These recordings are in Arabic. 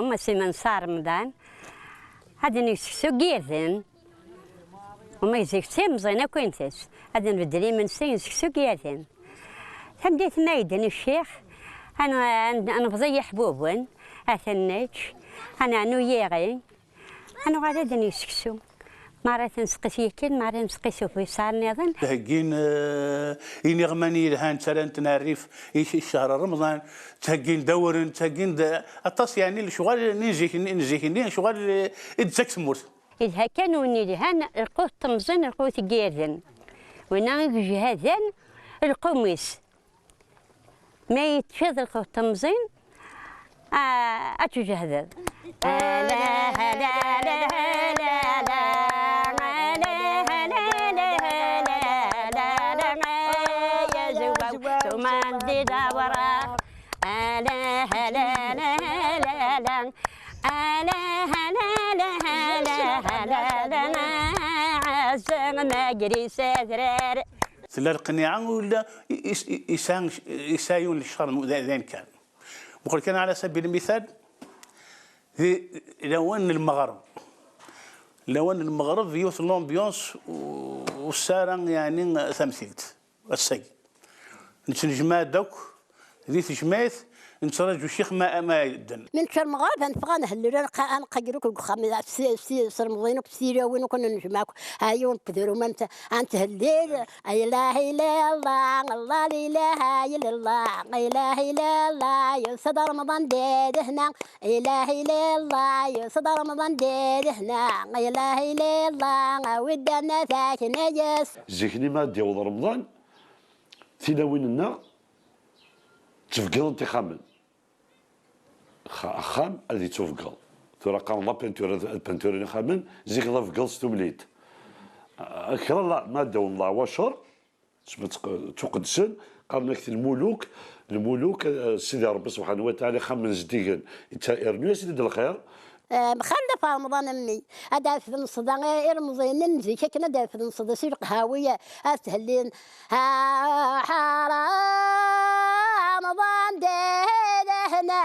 ماشي من صار رمضان هذا نسكسو كيرثن وما يزكسي مزينة كوينتس هذا نبدلي من سين نسكسو كيرثن تمديت مايدن الشيخ أنا فضي حبوبون أثنيتش أنا نويغي أنا غادي نسكسو مرة نسقس يكن مرة نسقس في صار نظن تهجين إني غماني لهان ترى نعرف إيش الشهر رمضان تهجين دور تهجين أتص يعني الشغل نجيك شغل إتزكس مورت إذا كانوا لهان القوت تمزن القوت جيرذن ونعرف جهازن القميص ما يتفضل القوت تمزن أتجهز لا لا لا لا لا القناعة ولا يسايون الشهر ذين كان بقول كان على سبيل المثال لون المغرب يوث لومبيونس والسارة يعني تمثيلت السي نتنجمع دوك ذي تجمعت نتراجو الشيخ ما يدن من شهر المغرب نبغى نهلو نقدروك الخام في رمضان وبسيرة وين كنا نجمعك هايون بدرو ما انت هليل لا اله الا الله الله لا اله الا الله لا اله الا الله يصدر رمضان ديد هنا لا اله الا الله يصدر رمضان ديد هنا لا اله الا الله ودنا ذاك نجس زيكني ما ديال رمضان تلاوين لنا تفقد انتخابا خام اللي تفقد ترى قام لا بنتور خامن زيك لا فقل ستمليت كرا لا ما داو الله وشر تقدسن قال لك الملوك سيدي ربي سبحانه وتعالى خمن زديقن يرنو سيدي الخير مخلف رمضان امي هذا في الصدا غير مزين نمزي كنا دا في الصدا سير قهاويه استهلين رمضان هنا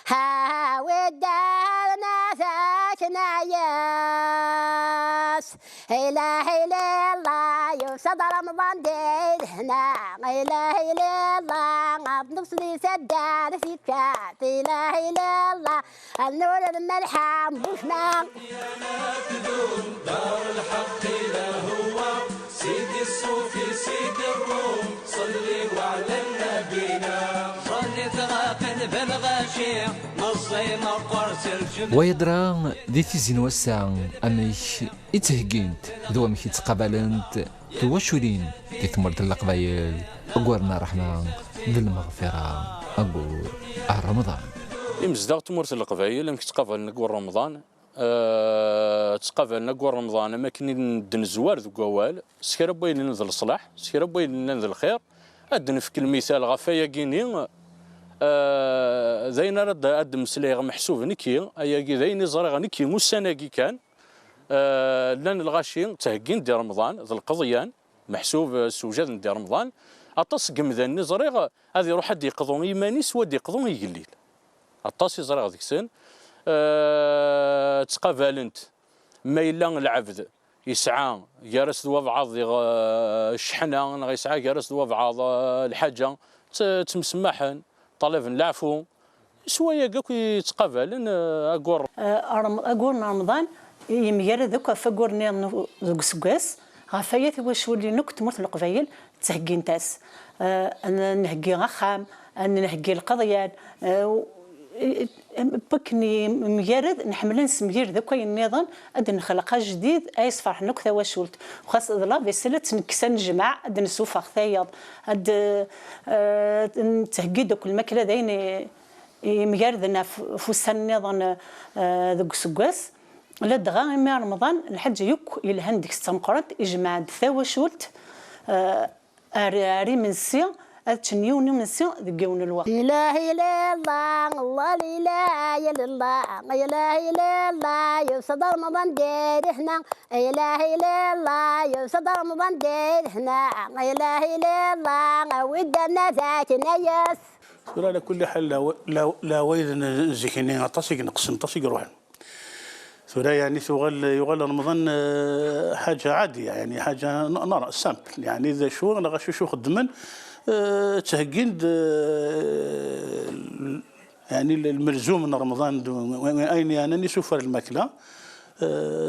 ها ودانا ساكنا ياس إله إلا الله يوصد رمضان ديد هنا إله إلا الله بنفسي سداد في كات إله إلا الله النور الملحم بوشنا يا نافذون دار الحق هو سيدي الصوفي سيدي الروم صلي وعلى نبينا صلي تغاقن بالغاشي نصي مقرس الجنة ويدرا دي تيزين وسع أميش إتهجينت ذو أميش تقبلنت توشولين دي ثمرت القبايل أقورنا رحمة ذي المغفرة أقول رمضان إمزداغ تمرت القبايل أمك تقبل نقول رمضان تقابل نقول رمضان ما كني ندن الزوار ذو قوال سكر بين ننزل الصلاح سكر بين ننزل الخير أدن في كل مثال غفايا كيني زين رد أدم سليغ محسوب نكي أيا زين زرغ نكي مسناكي كان لان الغاشي تهجين دي رمضان ذو القضيان محسوب سوجاد دي رمضان أطس قمذان زريغ هذه يروح حد يقضون يماني سواد يقضون يقليل أطس زريغ ذيك سن تقابلنت ما إلا العبد يسعى جالس ذو بعض الشحنة يسعى جالس ذو بعض الحاجة تمسمحن طلب العفو شوية قاك يتقابلن أقول رمضان يمير ذوك فقورني ذوك سكاس غفايات واش ولي نكت مرت القبايل تهجين تاس أنا نهجي غخام أنا نهجي القضيان بكني مجرد نحمل نسمير ذاك النظام أدن نخلق جديد أيس فرح نكثة وشولت وخاصة لا في سلة نكسن جماعة أدن نسوف خثايض أد تهجد كل مكلا ذين مجردنا فوسن النظام ذوك سقاس لا دغا ما رمضان الحج يك إلى هندك استمقرت إجماع ثوا شولت أري من السيا أتشنيون من السيا ذقون الوقت إله إلا الله الله لا إله إلا الله لا إله إلا الله يوصد رمضان دير هنا إله إلا الله يوصد رمضان دير هنا لا إله إلا الله ودنا ذاك نياس على كل حال لا ويد نزكيني عطاسي نقسم طاسي يروح ثورة يعني يغال رمضان حاجة عادية يعني حاجة نرى سامبل يعني إذا شو أنا غشو خدمن تهجين يعني الملزوم من رمضان أين أنا نسوفر الماكلة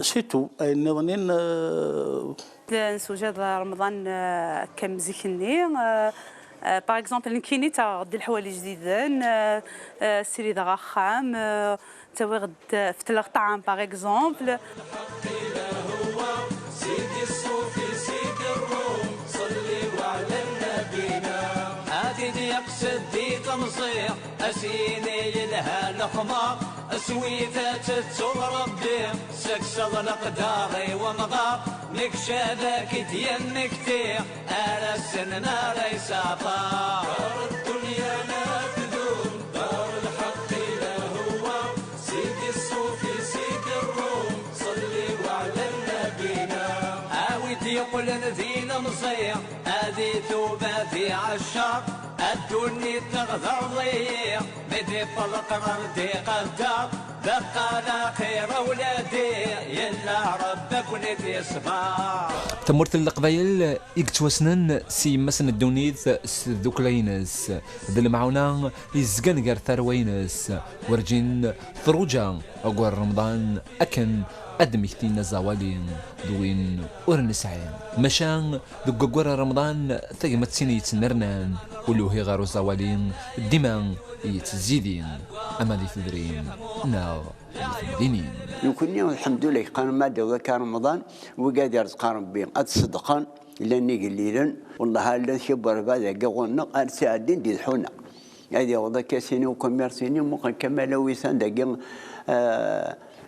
سيتو أي نظنين نسوجد رمضان كم زيكني باغ اكزومبل نكيني تا غدي الحوايج جديدين سيري دغا خام تاوي غد فتلغ طعام باغ اكزومبل سيدي الصوفي سيدي الروم صلي وعلى النبينا هاتي ديق سدي تمصير اسيني لها لخمار سويتها تتسو ربي سكسض القداري ومغار نكشى ذاك ديالنا كتير على السنة ليس طار دار الدنيا لا تدوم دار الحق لا هو سيدي الصوفي سيدي الروم صلي وعلى النبينا عاود يقول ذينا مصير هذه توبة في عشاق الدنيا تغذر ضيق بدي طلق ردي قدر بقى لا خير ولادي يلا ربك ونتي صباح تمرت القبايل يكتوسنن سي مسن الدونيث ذوك لينس ذل معونا يزقن غير ثروينس ورجين ثروجا اقوار رمضان اكن ادمكتين زوالين دوين ورنسعين مشان ذوك اقوار رمضان ثقمت سيني يتنرنان ولوهي غارو زوالين الدماء يتزيدين اما دي تدرين ناو دينين يكوني الحمد لله قانون ما دوا كان رمضان وقادر تقارن بين الصدقان لاني قليلا والله هذا شبر هذا قولنا ارسادين دي الحونه هذه وضع كاسيني وكوميرسيني ممكن كمال ويسان دقيق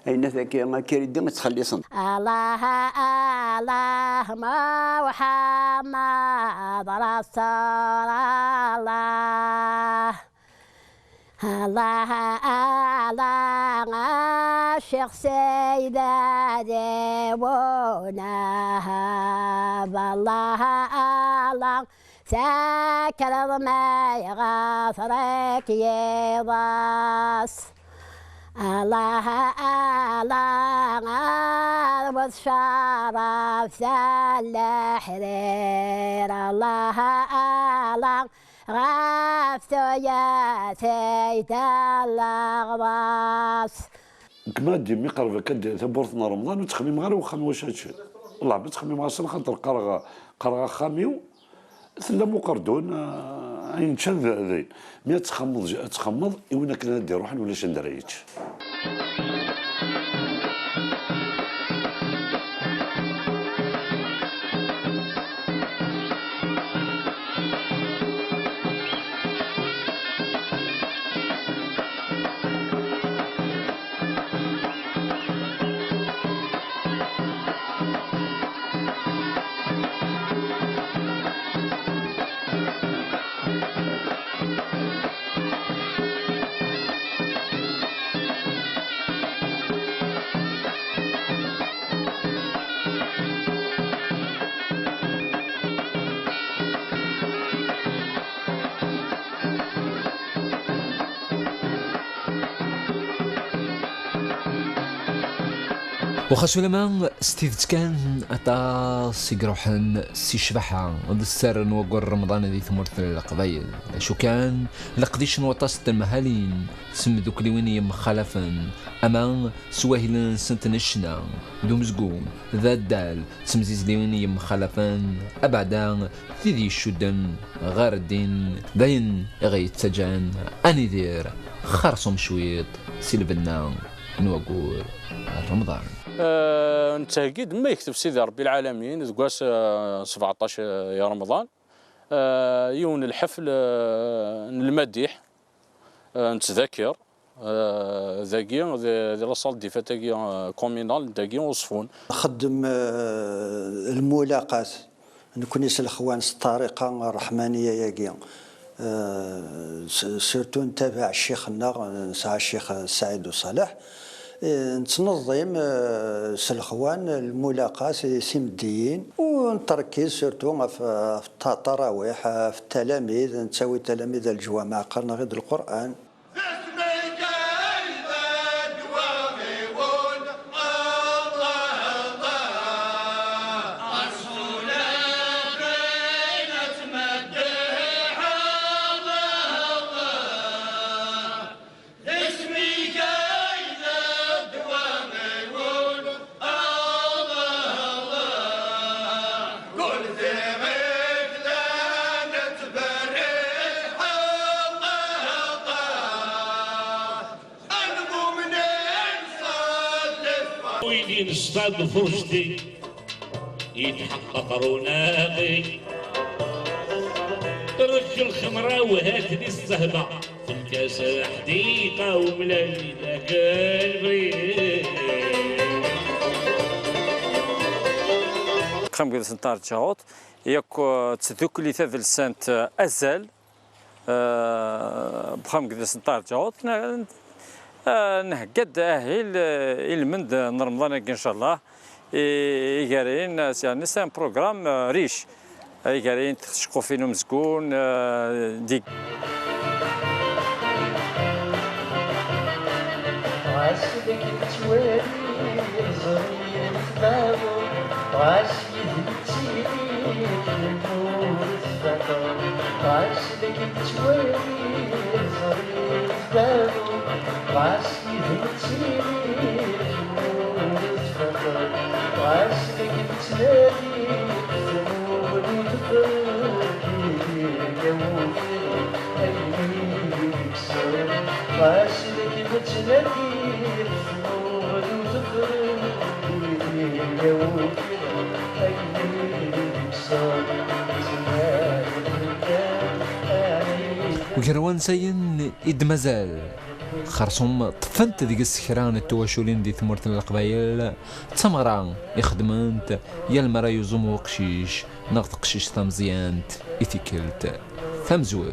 أين ذاك ما كيردين تخلصن الله الله ما محمد رسول الله الله الله الشيخ سيدة ديبونها بالله الله سكر ما يغفرك يضاس الله الله والشرف ذا الحرير الله الله غفت يا سيد الأغباس كما دي مي قرب كد ثبورتنا رمضان وتخميم غير وخم واش هادشي والله بتخميم غير خاطر قرغا خاميو ثلا مقردون عين شان ذين مي تخمض وين كنا ندير روحنا ولا شندريتش واخا سليمان ستيفت كان اطاس يقروحن سي شبحة السر نوقر رمضان ذي ثمرت القبايل شو كان لقديش نوطاس المهالين سم ذوك لويني مخالفا اما سواهل سنتنشنا دو مزقوم ذا الدال سمزيز لويني مخالفا ابعدا ذي الشدن غار الدين باين غيت سجان اني دير خرصم شويط سيلبنا نوقور رمضان نتاكد ما يكتب سيدي ربي العالمين تقاس 17 يا رمضان يون الحفل المديح نتذكر ذاكي ذي لاصال دي فتاكي كومينال داكي وصفون خدم الملاقاة نكونيس الاخوان الطريقه الرحمانيه ياكي سيرتو نتابع الشيخ النار نسعى الشيخ سعيد وصالح نتنظم الخوان الملاقات سمديين ونتركز سورتو في التراويح في التلاميذ نتساوي تلاميذ الجوامع قرنا غير القرآن. وين نصطاد فرشتي يتحقق روناقي ترج الخمرة وهاتني الصهبة في الكاس حديقة وملالي ذاك البريد. خم قد سنتار جاوت ياك تذكلي ثاث السنت أزل بخم قد سنتار جاوت نهقد أهل المند رمضان إن شاء الله يقارين يعني سان بروغرام ريش يقارين تشقوا فينو مسكون ديك عاشدك تولي زرين تبابو عاشدك تشيلي النور تبابو عاشدك تولي زرين تبابو وعاشدك تشيلي النور تبابو وعاشدك تنادي الزنور وتفرقي يا موفي قلبي بكسر وعاشدك بتنادي الزنور وتفرقي يا موفي قلبي بكسر وكروان سين إد مازال خرصهم طفنت ذيك السكران التواشولين دي ثمرة القبايل تمرة يخدمنت يا المرا يزوم وقشيش نغط قشيش ثمزيانت إثيكلت ثمزور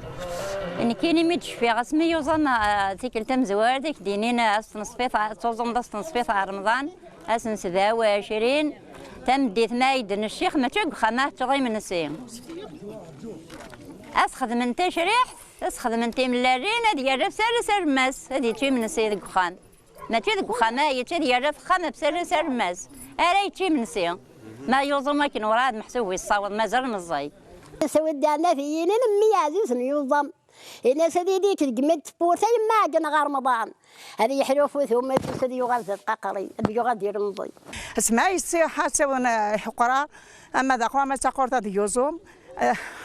إن كيني ميتشفي غسمي يوزن تيكل تمزوار ديك دينين أستنصفيت توزن أستنصفيت على رمضان أسن 27 تم ديت مايدن الشيخ ما تشق خمات تغي من السين أسخذ من تشريح أسخذ من تيم اللارين هذه يعرف سر ماس هذه تشي من السيد القخان ما تشي القخان هي تشي يعرف خامة بسر ماس أراي تشي من السين ما يوزن ما كان وراد محسوب يصاوض مازال مزاي سويت دانا في نمي عزيز يوظم إلا سديدي كالجمد بورثي ما جنا غير رمضان هذه يحلوفو ثم تسدي يغزل قاقري يغزل رمضان اسمعي السي حاسبنا حقرا أما ذا قوام تقرط هذا يوزم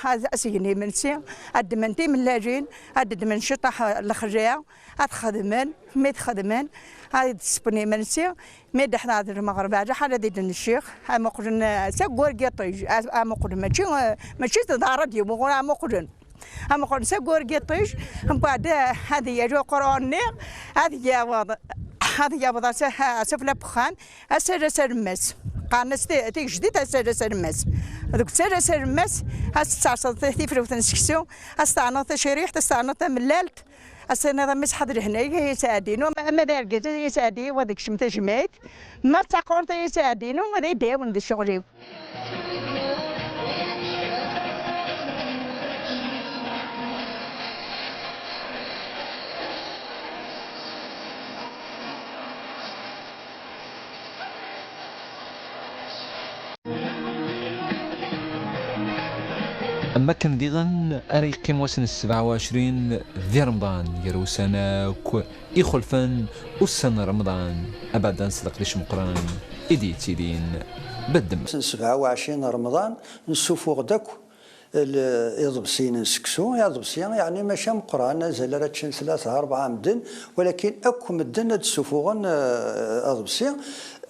هذا أسيني من سي أدمنتي من لاجين أدد من شطح الخجاع أتخدمن ميت خدمن هذا تسبني من سي ميد إحنا هذا المغرب هذا حال ديدن الشيخ أما قلنا سجور قطيج أما قلنا ماشي تدارت يوم قلنا أما قلنا أما قلنا سجور قطيج هم بعد هذا يجوا قرآن هذا يا وضع سفلة بخان أسر مس قانا تيك جديد أسر مس هذوك سر مس هستعصد تيفر وتنسكسو هستعنط شريح تستعنط ملالت السنة مس حضر هنا يساعدينو ما دارك يساعدي وذاك شمت جمعت ما تقول يساعدينو وذا يداون ذي الشغل أما كان ديغن أريقين وسن 27 ذي رمضان يرو سناك يخلفن والسنة رمضان أبدا نسلق ليش مقران إدي تيدين بدم 27 رمضان نشوفو غداك يضبسين نسكسو يضبسين يعني ماشي مقران زال راتشن 3 4 مدن ولكن أكو مدن تسوفوغن أضبسين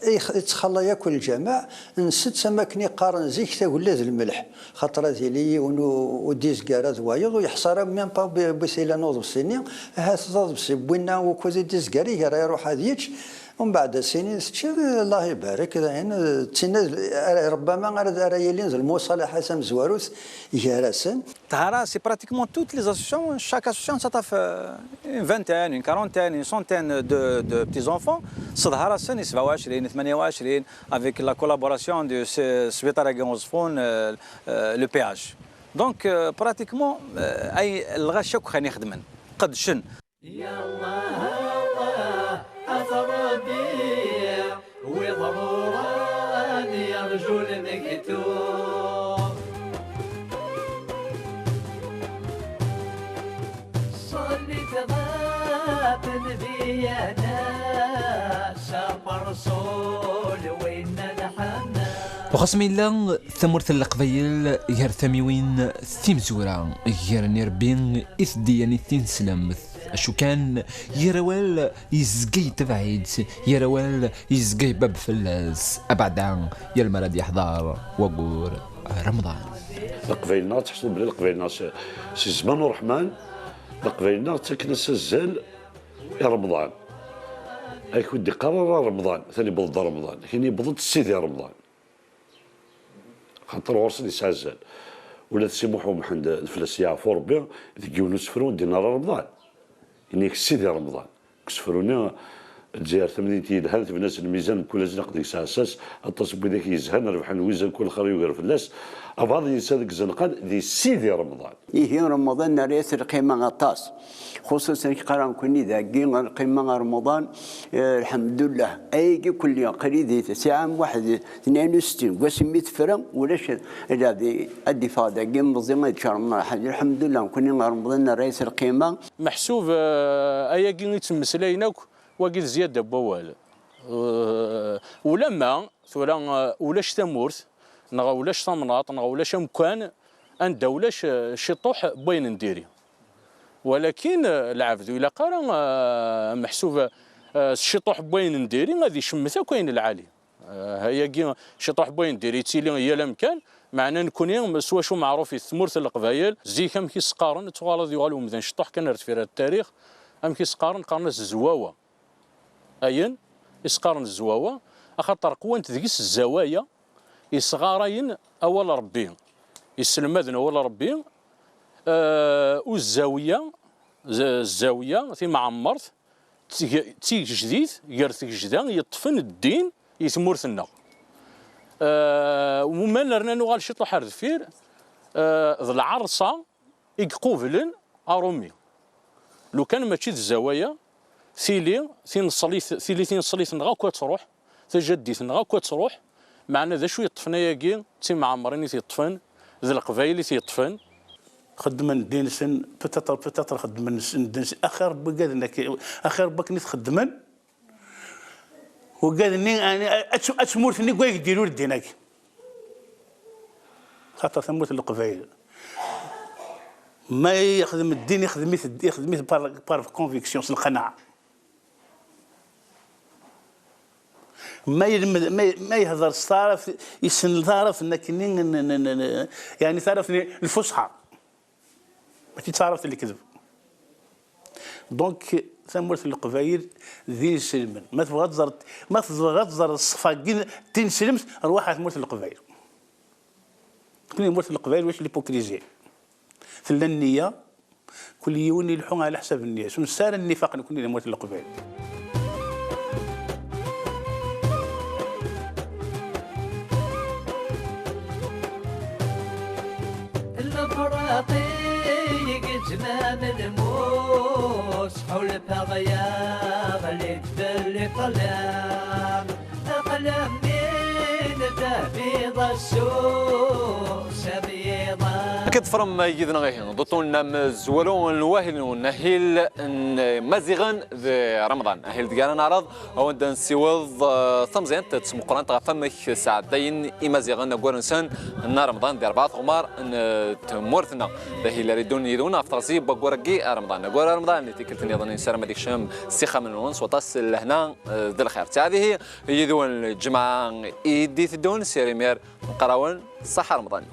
يتخلى ياكل الجماع نسيت سماكني قارن زيك تقول له الملح خاطر لي وديز كارا وايض ويحصر ميم با بسيلا نوض بالسنين هات ضاد بسبوينا وكوزي ديز كاري يروح هذيك ومن بعد سنين الله يبارك يعني ربما رايلين المصالحه سام زواروث جارسن Tahara, c'est pratiquement toutes les associations. Chaque association s'attaque une vingtaine, une quarantaine, une centaine de petits-enfants. Tahara, c'est 27, 28, avec la collaboration de Svetara Gamosfon, le péage. Donc, pratiquement, le rachat qu'on a خدمن قد شن. وخصمي لا ثمرت القبيل غير ثميوين ثيمزورا غير نيربين إثدياني تنسلم شو كان يروال يزقي تبعيد يروال يزقي باب فلاس أبعد يا المراد يحضر وقور رمضان القبيلنا تحسوا بلي القبيلنا سي زمان الرحمن القبيلنا تكنس الزال يا رمضان هيك ودي قرر رمضان ثاني بضد رمضان كاين بضد سيدي رمضان خاطر ورسل يسعى الزال ولا تسمحوا محمد الفلاس يعرفوا ربي يجيو نسفرون دينار رمضان يعني سيدي رمضان كسفرونا الجزائر 80 تيدهان بناس الميزان كل زنق ديك اساس التصب بذاك يزهن ربح الوزن كل خير يقرا فلاس ابعض يسالك زنقان دي سيدي رمضان هي رمضان ناريس القيمه غطاس خصوصا قران كوني ذاكين القيمه رمضان الحمد لله اي كل يوم قريب ساعه واحد 62 وسميت فرن ولاش هذه الدفاع ذاكين منظمه شهر حاجه الحمد لله كوني رمضان ناريس القيمه محسوب اياكين يتمسلاينك وقيل زياده بوال ولما ثولا ولاش تمورث نغا ولاش تمناط نغا ولاش مكان عند ولاش شطوح بين نديري ولكن العبد الا قرا محسوب الشطوح بين نديري غادي يشمثها كاين العالي هيا كي شطوح بين نديري تيلي هي الامكان معنا نكون سوا شو معروف ثمورث القبايل زي كم كيسقارن تغالط يغالو مثلا شطوح كنرد في التاريخ ام كيسقارن قرنس الزواوه اين يسقارن الزواوه اخاطر قوانت ذيس الزوايا يصغارين اول ربي يسلمذن اول ربي والزاويه الزاويه في معمرت تي جديد يرث جدا يطفن الدين يثمرثنا وما نرنا نوغال شطو حرد فير ذا العرصه يقوفلن ارومي لو كان ماشي الزوايا ثيلي ثين نغا كوا تروح تجديت نغا كوا تروح معنا ذا شو يطفنا ياكي تي معمرين تيطفن ذا القبايل تيطفن خدم الدين سن بتاتر خدم الدين اخر بقى اخر بك خدمن وقال اني اتموت اني قايل يديروا الدينك خاطر ثموت القبايل ما يخدم الدين يخدم بار كونفيكسيون القناعه ما يهضر صارف يسن ظرف انك يعني ثارف الفصحى ماشي تعرف اللي كذب دونك ثمرت القبايل ذي سلمن ما تبغى تزر الصفاقين تنسلمت ارواح ثمرت القبايل كل يمرت القبايل واش ليبوكريزي في النيه كل يوم يلحون على حساب النيه شنو سار النفاق نكون يمرت القبايل جمام الموس حول بغيا غليت بالقلم أقلم من تبيض السوس بيضا كتفرم يدنا غيه ضطون مزولون الواهل ونهيل مزيغن ذي رمضان أهل ديانا نعرض أو ندن سيوض ثمزين تسمو قران تغفمك ساعتين إمازيغن نقول إنسان نار رمضان دي 4 غمار تمورثنا ذي اللي يريدون يدون أفطرسي بقورقي رمضان نقول رمضان تكلتني أظن إنسان ما ديك شم سيخة من ونص وتصل لهنا ذي الخير هذه يدون الجماعة إيدي تدون سيريمير قراون صح رمضان